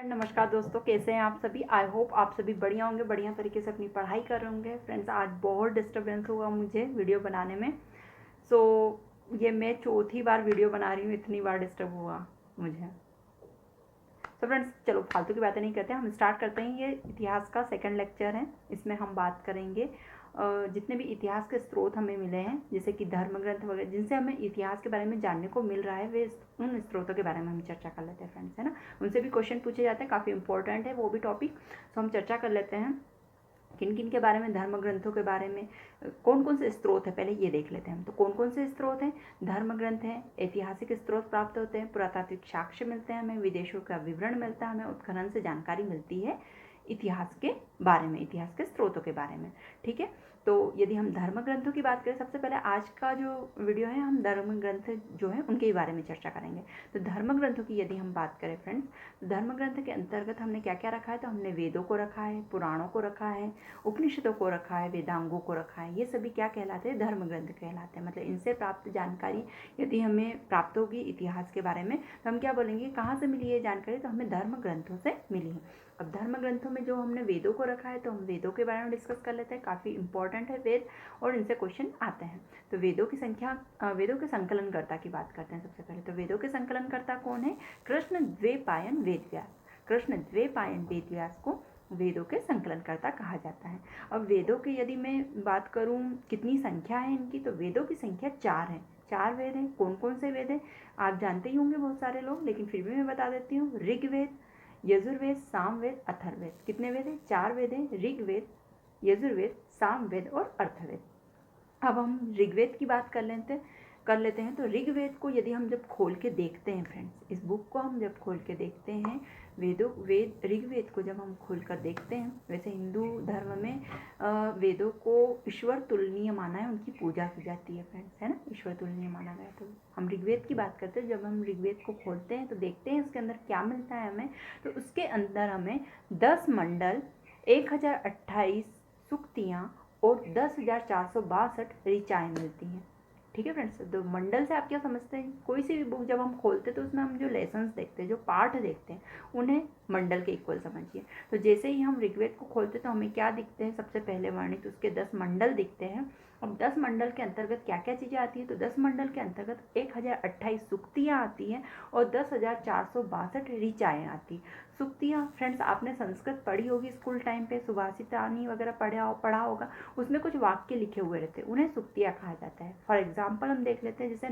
नमस्कार दोस्तों, कैसे हैं आप सभी। आई होप आप सभी बढ़िया होंगे, बढ़िया तरीके से अपनी पढ़ाई कर रहे होंगे। फ्रेंड्स, आज बहुत डिस्टर्बेंस हुआ मुझे वीडियो बनाने में। ये मैं चौथी बार वीडियो बना रही हूँ, इतनी बार डिस्टर्ब हुआ मुझे। फ्रेंड्स, चलो फालतू की बातें नहीं करते, हम स्टार्ट करते हैं। ये इतिहास का सेकंड लेक्चर है। इसमें हम बात करेंगे जितने भी इतिहास के स्रोत हमें मिले हैं, जैसे कि धर्म ग्रंथ वगैरह, जिनसे हमें इतिहास के बारे में जानने को मिल रहा है, वे उन स्रोतों के बारे में हम चर्चा कर लेते हैं फ्रेंड्स, है ना। उनसे भी क्वेश्चन पूछे जाते हैं, काफ़ी इंपॉर्टेंट है वो भी टॉपिक। तो हम चर्चा कर लेते हैं किन किन के बारे में, धर्म ग्रंथों के बारे में कौन कौन से स्रोत है, पहले ये देख लेते हैं हम। तो कौन कौन से स्रोत हैं? धर्म ग्रंथ हैं, ऐतिहासिक स्रोत प्राप्त होते हैं, पुरातात्विक साक्ष्य मिलते हैं हमें, विदेशों का विवरण मिलता है हमें, उत्खनन से जानकारी मिलती है इतिहास के बारे में, इतिहास के स्रोतों के बारे में। ठीक है, तो यदि हम धर्म ग्रंथों की बात करें, सबसे पहले आज का जो वीडियो है हम धर्म ग्रंथ जो है उनके बारे में चर्चा करेंगे। तो धर्म ग्रंथों की यदि हम बात करें फ्रेंड्स, धर्म ग्रंथ के अंतर्गत हमने क्या क्या रखा है? तो हमने वेदों को रखा है, पुराणों को रखा है, उपनिषदों को रखा है, वेदांगों को रखा है। ये सभी क्या कहलाते हैं? धर्म ग्रंथ कहलाते हैं। मतलब इनसे प्राप्त जानकारी यदि हमें प्राप्त होगी इतिहास के बारे में, तो हम क्या बोलेंगे, कहाँ से मिली ये जानकारी? तो हमें धर्म ग्रंथों से मिली है। अब धर्म ग्रंथों में जो हमने वेदों को रखा है, तो हम वेदों के बारे में डिस्कस कर लेते हैं। काफ़ी इंपॉर्टेंट है वेद, और इनसे क्वेश्चन आते हैं। तो वेदों की संख्या, वेदों के संकलनकर्ता की बात करते हैं सबसे पहले। तो वेदों के संकलनकर्ता कौन है? कृष्ण द्वैपायन वेदव्यास। कृष्ण द्वैपायन वेदव्यास को वेदों के संकलनकर्ता कहा जाता है। अब वेदों की यदि मैं बात करूं कितनी संख्या है इनकी, तो वेदों की संख्या 4 है। 4 वेद हैं। कौन कौन से वेद हैं आप जानते ही होंगे बहुत सारे लोग, लेकिन फिर भी मैं बता देती हूँ। ऋग्वेद, यजुर्वेद, सामवेद, अथर्ववेद। कितने वेद हैं? 4 वेद हैं। ऋग्वेद, यजुर्वेद, सामवेद और अथर्ववेद। अब हम ऋग्वेद की बात कर लेते हैं। तो ऋग्वेद को यदि हम जब खोल के देखते हैं फ्रेंड्स, इस बुक को हम जब खोल के देखते हैं, ऋग्वेद को जब हम खोल कर देखते हैं, वैसे हिंदू धर्म में वेदों को ईश्वर तुलनीय माना है, उनकी पूजा की जाती है फ्रेंड्स, है ना। ईश्वर तुलनीय माना गया। तो हम ऋग्वेद की बात करते हैं। जब हम ऋग्वेद को खोलते हैं तो देखते हैं उसके अंदर क्या मिलता है हमें। तो उसके अंदर हमें 10 मंडल, 1028 सूक्तियाँ और 10,462 ऋचाएँ मिलती हैं। ठीक है फ्रेंड्स, तो मंडल से आप क्या समझते हैं? कोई सी भी बुक जब हम खोलते हैं तो उसमें हम जो लेसन्स देखते हैं, जो पाठ देखते हैं, उन्हें मंडल के इक्वल समझिए। तो जैसे ही हम ऋग्वेद को खोलते हैं तो हमें क्या दिखते हैं? सबसे पहले वर्णित उसके 10 मंडल दिखते हैं। अब 10 मंडल के अंतर्गत क्या क्या चीज़ें आती हैं? तो 10 मंडल के अंतर्गत 1028 सूक्तियाँ आती हैं और 10,462 ऋचाएँ आती हैं। सूक्तियाँ फ्रेंड्स, आपने संस्कृत पढ़ी होगी स्कूल टाइम पे, सुभाषितानी वगैरह पढ़ा होगा। उसमें कुछ वाक्य लिखे हुए रहते हैं, उन्हें सूक्तियाँ कहा जाता है। फॉर एग्जाम्पल हम देख लेते हैं, जैसे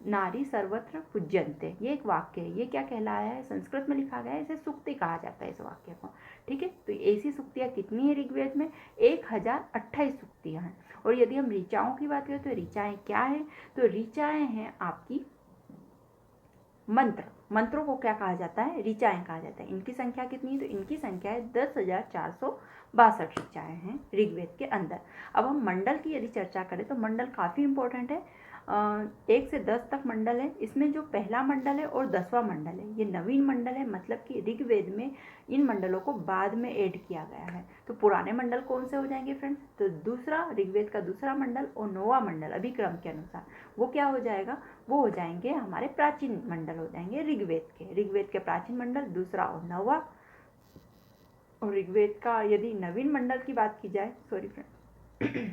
नारी सर्वत्र पूज्यन्ते, ये एक वाक्य है। ये क्या कहलाया है? संस्कृत में लिखा गया है, इसे सूक्ति कहा जाता है इस वाक्य को। ठीक है, तो ऐसी सूक्तियाँ कितनी है ऋग्वेद में? 1028 सूक्तियाँ हैं। और यदि हम ऋचाओं की बात करें तो ऋचाएँ क्या है? तो ऋचाएँ हैं आपकी मंत्र। मंत्रों को क्या कहा जाता है? ऋचाएँ कहा जाता है। इनकी संख्या कितनी है? तो इनकी संख्या है 10,462 ऋचाएँ हैं ऋग्वेद के अंदर। अब हम मंडल की यदि चर्चा करें तो मंडल काफ़ी इंपॉर्टेंट है। 1 से 10 तक मंडल है। इसमें जो पहला मंडल है और 10वां मंडल है, ये नवीन मंडल है। मतलब कि ऋग्वेद में इन मंडलों को बाद में ऐड किया गया है। तो पुराने मंडल कौन से हो जाएंगे फ्रेंड्स? तो दूसरा, ऋग्वेद का दूसरा मंडल और 9वां मंडल अभी क्रम के अनुसार वो क्या हो जाएगा? वो हो जाएंगे हमारे प्राचीन मंडल हो जाएंगे ऋग्वेद के प्राचीन मंडल दूसरा और 9वां। और ऋग्वेद का यदि नवीन मंडल की बात की जाए, सॉरी फ्रेंड,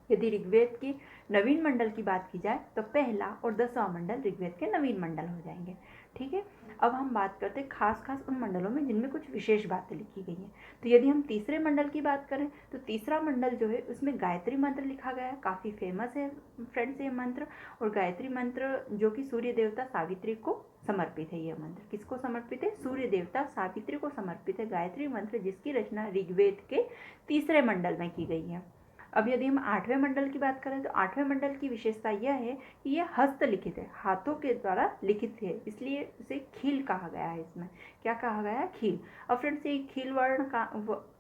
यदि ऋग्वेद की नवीन मंडल की बात की जाए तो पहला और 10वां मंडल ऋग्वेद के नवीन मंडल हो जाएंगे। ठीक है, अब हम बात करते हैं खास उन मंडलों में जिनमें कुछ विशेष बातें लिखी गई हैं। तो यदि हम तीसरे मंडल की बात करें तो तीसरा मंडल जो है उसमें गायत्री मंत्र लिखा गया है। काफ़ी फेमस है फ्रेंड्स ये मंत्र। और गायत्री मंत्र जो कि सूर्य देवता सावित्री को समर्पित है। यह मंत्र किसको समर्पित है? सूर्य देवता सावित्री को समर्पित है गायत्री मंत्र, जिसकी रचना ऋग्वेद के तीसरे मंडल में की गई है। अब यदि हम 8वें मंडल की बात करें तो 8वें मंडल की विशेषता यह है कि यह हस्तलिखित है, हाथों के द्वारा लिखित है, इसलिए इसे खील कहा गया है। इसमें क्या कहा गया है? खील। अब फ्रेंड्स, ये खील वर्ण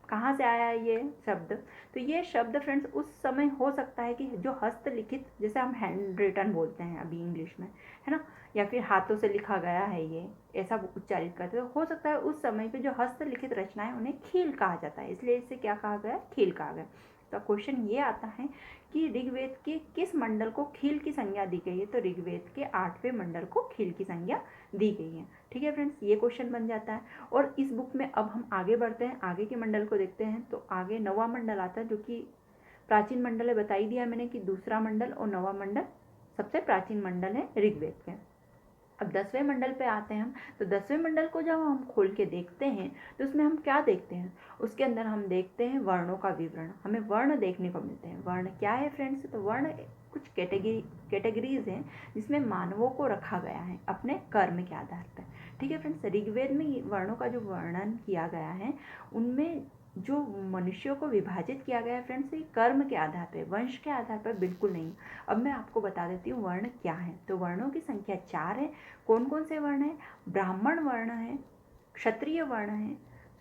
कहाँ से आया है ये शब्द? तो ये शब्द फ्रेंड्स उस समय हो सकता है कि जो हस्तलिखित, जैसे हम हैंड रिटन बोलते हैं अभी इंग्लिश में, है ना, या फिर हाथों से लिखा गया है, ये ऐसा उच्चारित करते हैं। हो सकता है उस समय पे जो हस्तलिखित रचनाएं उन्हें खील कहा जाता है, इसलिए इसे क्या कहा गया? खील कहा गया। तो क्वेश्चन ये आता है कि ऋग्वेद के किस मंडल को खील की संज्ञा दी गई है, तो ऋग्वेद के 8वें मंडल को खील की संज्ञा दी गई है। ठीक है फ्रेंड्स, ये क्वेश्चन बन जाता है। और इस बुक में अब हम आगे बढ़ते हैं, आगे के मंडल को देखते हैं। तो आगे 9वां मंडल आता है, जो कि प्राचीन मंडल है। बता ही दिया मैंने कि दूसरा मंडल और 9वां मंडल सबसे प्राचीन मंडल है ऋग्वेद के। अब 10वें मंडल पे आते हैं हम। तो 10वें मंडल को जब हम खोल के देखते हैं तो उसमें हम क्या देखते हैं, उसके अंदर हम देखते हैं वर्णों का विवरण। हमें वर्ण देखने को मिलते हैं। वर्ण क्या है फ्रेंड्स, तो वर्ण कुछ कैटेगरीज हैं जिसमें मानवों को रखा गया है अपने कर्म के आधार पर। ठीक है फ्रेंड्स, ऋग्वेद में वर्णों का जो वर्णन किया गया है उनमें जो मनुष्यों को विभाजित किया गया है फ्रेंड्स, ये कर्म के आधार पर, वंश के आधार पर बिल्कुल नहीं। अब मैं आपको बता देती हूँ वर्ण क्या है। तो वर्णों की संख्या 4 है। कौन कौन से वर्ण है, ब्राह्मण वर्ण है, क्षत्रिय वर्ण है,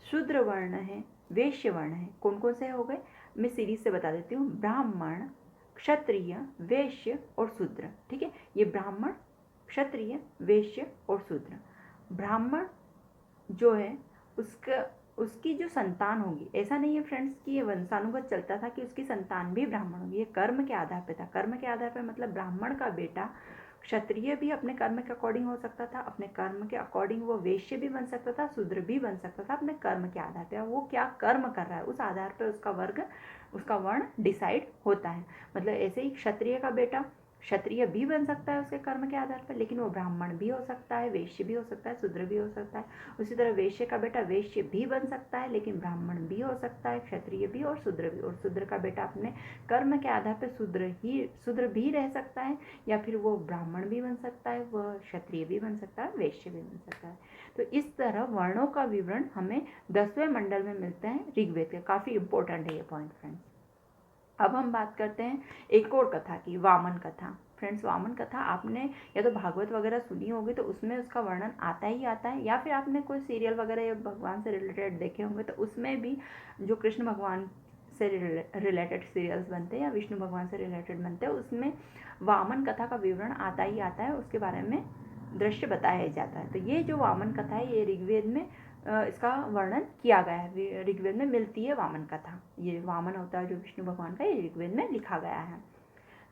शूद्र वर्ण है, वैश्य वर्ण है। कौन कौन से हो गए, मैं सीरीज से बता देती हूँ। ब्राह्मण, क्षत्रिय, वैश्य और शूद्र। ठीक है, ये ब्राह्मण, क्षत्रिय, वैश्य और शूद्र। ब्राह्मण जो है उसकी जो संतान होगी, ऐसा नहीं है फ्रेंड्स कि ये वंशानुगत चलता था कि उसकी संतान भी ब्राह्मण होगी, ये कर्म के आधार पे था। कर्म के आधार पे मतलब ब्राह्मण का बेटा क्षत्रिय भी अपने कर्म के अकॉर्डिंग हो सकता था, अपने कर्म के अकॉर्डिंग वो वैश्य भी बन सकता था, शूद्र भी बन सकता था अपने कर्म के आधार पे। वो क्या कर्म कर रहा है उस आधार पे उसका वर्ग, उसका वर्ण डिसाइड होता है। मतलब ऐसे ही क्षत्रिय का बेटा क्षत्रिय भी बन सकता है उसके कर्म के आधार पर, लेकिन वो ब्राह्मण भी हो सकता है, वैश्य भी हो सकता है, शूद्र भी हो सकता है। उसी तरह वैश्य का बेटा वैश्य भी बन सकता है, लेकिन ब्राह्मण भी हो सकता है, क्षत्रिय भी और शूद्र भी। और शूद्र का बेटा अपने कर्म के आधार पर शूद्र भी रह सकता है, या फिर वो ब्राह्मण भी बन सकता है, वह क्षत्रिय भी बन सकता है, वैश्य भी बन सकता है। तो इस तरह वर्णों का विवरण हमें 10वें मंडल में मिलता है ऋग्वेद के। काफ़ी इंपॉर्टेंट है ये पॉइंट फ्रेंड्स। अब हम बात करते हैं एक और कथा की, वामन कथा। फ्रेंड्स, वामन कथा आपने या तो भागवत वगैरह सुनी होगी तो उसमें उसका वर्णन आता ही आता है, या फिर आपने कोई सीरियल वगैरह या भगवान से रिलेटेड देखे होंगे तो उसमें भी जो कृष्ण भगवान से रिलेटेड सीरियल्स बनते हैं या विष्णु भगवान से रिलेटेड बनते हैं उसमें वामन कथा का विवरण आता ही आता है, उसके बारे में दृश्य बताया जाता है। तो ये जो वामन कथा है ये ऋग्वेद में इसका वर्णन किया गया है। ऋग्वेद में मिलती है वामन कथा। ये वामन होता है जो विष्णु भगवान का, ये ऋग्वेद में लिखा गया है।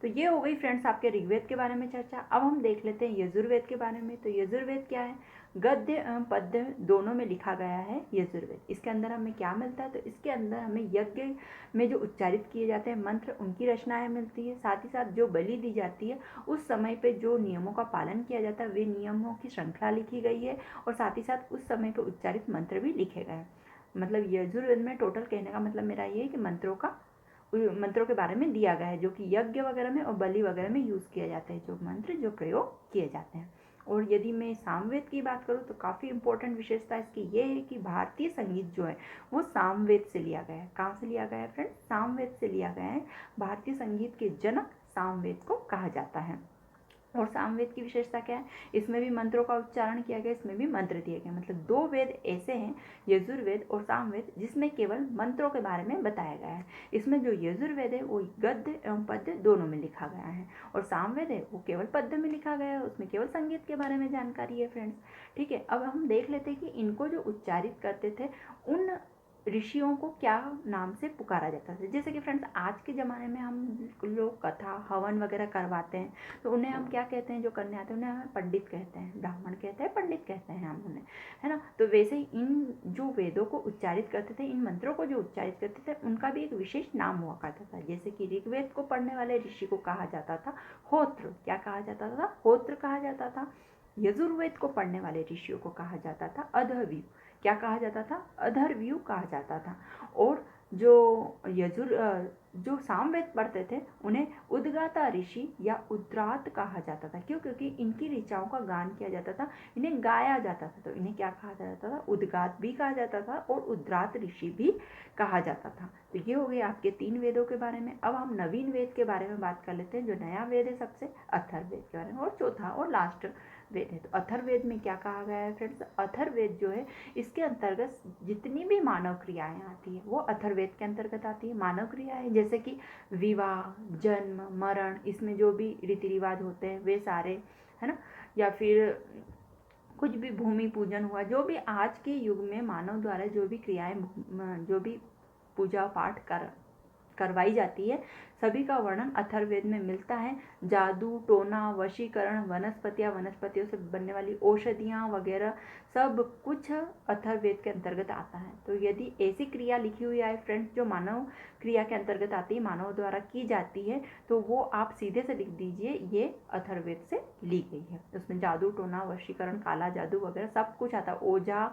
तो ये हो गई फ्रेंड्स आपके ऋग्वेद के बारे में चर्चा। अब हम देख लेते हैं यजुर्वेद के बारे में। तो यजुर्वेद क्या है, गद्य एवं पद्य दोनों में लिखा गया है यजुर्वेद। इसके अंदर हमें क्या मिलता है, तो इसके अंदर हमें यज्ञ में जो उच्चारित किए जाते हैं मंत्र, उनकी रचनाएं मिलती है। साथ ही साथ जो बलि दी जाती है उस समय पे जो नियमों का पालन किया जाता है वे नियमों की श्रृंखला लिखी गई है, और साथ ही साथ उस समय पे उच्चारित मंत्र भी लिखे गए हैं। मतलब यजुर्वेद में टोटल कहने का मतलब मेरा ये है कि मंत्रों के बारे में दिया गया है, जो कि यज्ञ वगैरह में और बलि वगैरह में यूज़ किए जाते हैं, जो मंत्र जो प्रयोग किए जाते हैं। और यदि मैं सामवेद की बात करूँ तो काफ़ी इंपॉर्टेंट विशेषता इसकी ये है कि भारतीय संगीत जो है वो सामवेद से लिया गया है। कहाँ से लिया गया है फ्रेंड्स, सामवेद से लिया गया है। भारतीय संगीत के जनक सामवेद को कहा जाता है। और सामवेद की विशेषता क्या है, इसमें भी मंत्रों का उच्चारण किया गया, इसमें भी मंत्र दिए गए। मतलब 2 वेद ऐसे हैं, यजुर्वेद और सामवेद, जिसमें केवल मंत्रों के बारे में बताया गया है। इसमें जो यजुर्वेद है वो गद्य एवं पद्य दोनों में लिखा गया है, और सामवेद है वो केवल पद्य में लिखा गया है, उसमें केवल संगीत के बारे में जानकारी है फ्रेंड्स। ठीक है, अब हम देख लेते हैं कि इनको जो उच्चारित करते थे उन ऋषियों को क्या नाम से पुकारा जाता था। जैसे कि फ्रेंड्स आज के ज़माने में हम लोग कथा हवन वगैरह करवाते हैं तो उन्हें हम क्या कहते हैं, जो करने आते हैं उन्हें हम पंडित कहते हैं, ब्राह्मण कहते हैं, पंडित कहते हैं हम उन्हें, है ना। तो वैसे ही इन जो वेदों को उच्चारित करते थे, इन मंत्रों को जो उच्चारित करते थे उनका भी एक विशेष नाम हुआ करता था। जैसे कि ऋग्वेद को पढ़ने वाले ऋषि को कहा जाता था होत्र। क्या कहा जाता था, होत्र कहा जाता था। यजुर्वेद को पढ़ने वाले ऋषियों को कहा जाता था अधर्व्यू। क्या कहा जाता था, अधर्व्यू कहा जाता था। और जो सामवेद पढ़ते थे उन्हें उद्गाता ऋषि या उद्रात कहा जाता था। क्यों, क्योंकि इनकी ऋचाओं का गान किया जाता था, इन्हें गाया जाता था, तो इन्हें क्या कहा जाता था, उद्गात भी कहा जाता था और उद्रात ऋषि भी कहा जाता था। तो ये हो गए आपके 3 वेदों के बारे में। अब हम नवीन वेद के बारे में बात कर लेते हैं। जो नया वेद है सबसे अथर्ववेद के बारे में, और चौथा और लास्ट वेद है। तो अथर्ववेद में क्या कहा गया है फ्रेंड्स, अथर्ववेद जो है इसके अंतर्गत जितनी भी मानव क्रियाएं आती है वो अथर्ववेद के अंतर्गत आती है। मानव क्रियाएं जैसे कि विवाह, जन्म, मरण, इसमें जो भी रीति रिवाज होते हैं वे सारे, है ना, या फिर कुछ भी भूमि पूजन हुआ, जो भी आज के युग में मानव द्वारा जो भी क्रियाएं, जो भी पूजा पाठ करवाई जाती है, सभी का वर्णन अथर्ववेद में मिलता है। जादू, टोना, वशीकरण, वनस्पतियाँ, वनस्पतियों से बनने वाली औषधियाँ वगैरह सब कुछ अथर्ववेद के अंतर्गत आता है। तो यदि ऐसी क्रिया लिखी हुई है फ्रेंड्स जो मानव क्रिया के अंतर्गत आती है, मानव द्वारा की जाती है, तो वो आप सीधे से लिख दीजिए ये अथर्ववेद से ली गई है। उसमें जादू, टोना, वशीकरण, काला जादू वगैरह सब कुछ आता है, ओझा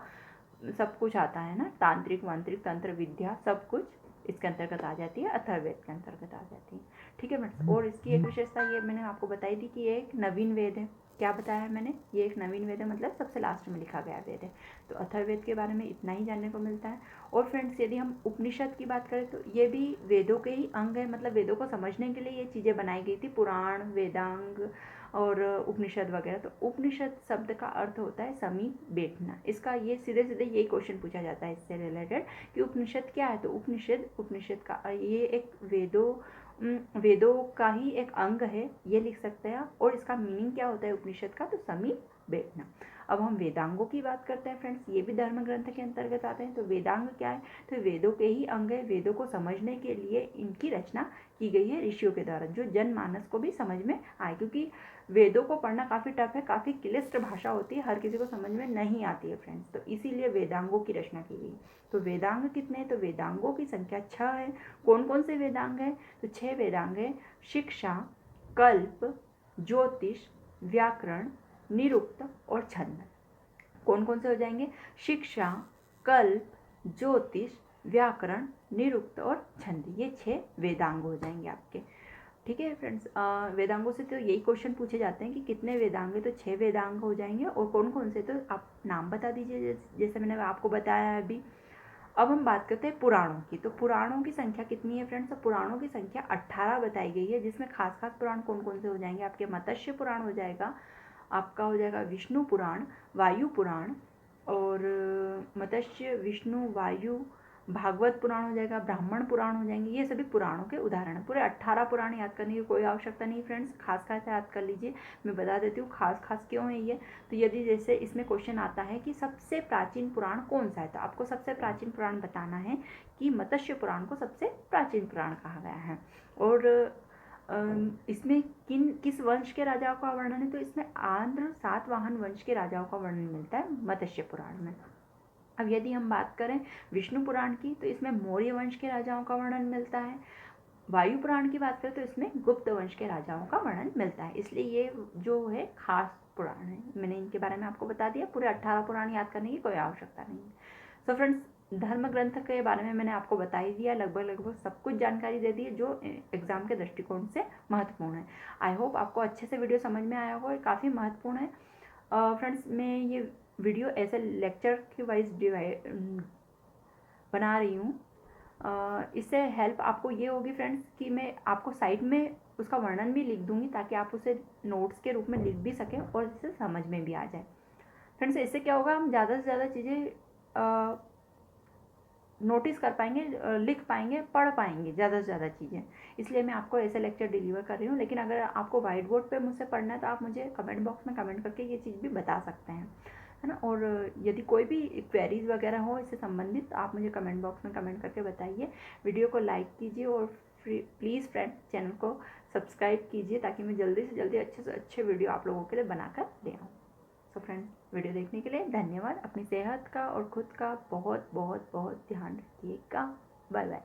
सब कुछ आता है ना, तांत्रिक वांत्रिक तंत्र विद्या सब कुछ इसके अंतर्गत आ जाती है, अथर्ववेद के अंतर्गत आ जाती है। ठीक है फ्रेंड्स, और इसकी एक विशेषता ये मैंने आपको बताई थी कि ये एक नवीन वेद है। क्या बताया है मैंने, ये एक नवीन वेद है, मतलब सबसे लास्ट में लिखा गया वेद है। तो अथर्ववेद के बारे में इतना ही जानने को मिलता है। और फ्रेंड्स यदि हम उपनिषद की बात करें तो ये भी वेदों के ही अंग है, मतलब वेदों को समझने के लिए ये चीज़ें बनाई गई थी, पुराण, वेदांग और उपनिषद वगैरह। तो उपनिषद शब्द का अर्थ होता है समीप बैठना। इसका ये सीधे सीधे यही क्वेश्चन पूछा जाता है इससे रिलेटेड कि उपनिषद क्या है। तो उपनिषद का ये एक वेदों का ही एक अंग है, ये लिख सकते हैं। और इसका मीनिंग क्या होता है उपनिषद का, तो समीप बैठना। अब हम वेदांगों की बात करते हैं फ्रेंड्स, ये भी धर्म ग्रंथ के अंतर्गत आते हैं। तो वेदांग क्या है, तो वेदों के ही अंग है। वेदों को समझने के लिए इनकी रचना की गई है ऋषियों के द्वारा, जो जनमानस को भी समझ में आए, क्योंकि वेदों को पढ़ना काफ़ी टफ है, काफ़ी क्लिष्ट भाषा होती है, हर किसी को समझ में नहीं आती है फ्रेंड्स। तो इसीलिए वेदांगों की रचना की गई। तो वेदांग कितने हैं, तो वेदांगों की संख्या 6 है। कौन कौन से वेदांग हैं, तो 6 वेदांग है, शिक्षा, कल्प, ज्योतिष, व्याकरण, निरुक्त और छंद। कौन कौन से हो जाएंगे, शिक्षा, कल्प, ज्योतिष, व्याकरण, निरुक्त और छंद, ये 6 वेदांग हो जाएंगे आपके। ठीक है फ्रेंड्स, वेदांगों से तो यही क्वेश्चन पूछे जाते हैं कि कितने वेदांग है, तो 6 वेदांग हो जाएंगे। और कौन कौन से, तो आप नाम बता दीजिए जैसे मैंने आपको बताया है अभी। अब हम बात करते हैं पुराणों की। तो पुराणों की संख्या कितनी है फ्रेंड्स, तो पुराणों की संख्या 18 बताई गई है, जिसमें खास खास पुराण कौन कौन से हो जाएंगे आपके, मत्स्य पुराण हो जाएगा, आपका हो जाएगा विष्णु पुराण, वायु पुराण, और मत्स्य, विष्णु, वायु, भागवत पुराण हो जाएगा, ब्राह्मण पुराण हो जाएंगे। ये सभी पुराणों के उदाहरण हैं। पूरे 18 पुराण याद करने की कोई आवश्यकता नहीं फ्रेंड्स, खास खास याद कर लीजिए। मैं बता देती हूँ खास खास क्यों है ये। तो यदि जैसे इसमें क्वेश्चन आता है कि सबसे प्राचीन पुराण कौन सा है, तो आपको सबसे प्राचीन पुराण बताना है कि मत्स्य पुराण को सबसे प्राचीन पुराण कहा गया है। और इसमें किस वंश के राजाओं का वर्णन है, तो इसमें आंध्र सातवाहन वंश के राजाओं का वर्णन मिलता है मत्स्य पुराण में। अब यदि हम बात करें विष्णु पुराण की, तो इसमें मौर्य वंश के राजाओं का वर्णन मिलता है। वायु पुराण की बात करें तो इसमें गुप्त वंश के राजाओं का वर्णन मिलता है। इसलिए ये जो है खास पुराण है, मैंने इनके बारे में आपको बता दिया। पूरे 18 पुराण याद करने की कोई आवश्यकता नहीं है। सो फ्रेंड्स, धर्म ग्रंथ के बारे में मैंने आपको बता ही दिया, लगभग सब कुछ जानकारी दे दी है जो एग्जाम के दृष्टिकोण से महत्वपूर्ण है। आई होप आपको अच्छे से वीडियो समझ में आया होगा, ये काफ़ी महत्वपूर्ण है। फ्रेंड्स, मैं ये वीडियो ऐसे लेक्चर की वाइज बना रही हूँ। इससे हेल्प आपको ये होगी फ्रेंड्स कि मैं आपको साइड में उसका वर्णन भी लिख दूँगी, ताकि आप उसे नोट्स के रूप में लिख भी सकें और इसे समझ में भी आ जाए। फ्रेंड्स, इससे क्या होगा, हम ज़्यादा से ज़्यादा चीज़ें नोटिस कर पाएंगे, लिख पाएंगे, पढ़ पाएंगे ज़्यादा से ज़्यादा चीज़ें। इसलिए मैं आपको ऐसे लेक्चर डिलीवर कर रही हूँ। लेकिन अगर आपको वाइट बोर्ड पे मुझसे पढ़ना है तो आप मुझे कमेंट बॉक्स में कमेंट करके ये चीज़ भी बता सकते हैं, है ना। और यदि कोई भी क्वेरीज वगैरह हो इससे संबंधित, आप मुझे कमेंट बॉक्स में कमेंट करके बताइए। वीडियो को लाइक कीजिए और प्लीज़ फ्रेंड चैनल को सब्सक्राइब कीजिए, ताकि मैं जल्दी से जल्दी अच्छे से अच्छे वीडियो आप लोगों के लिए बनाकर दे आऊँ। सो फ्रेंड्स, वीडियो देखने के लिए धन्यवाद। अपनी सेहत का और खुद का बहुत बहुत बहुत ध्यान रखिएगा। Bye bye.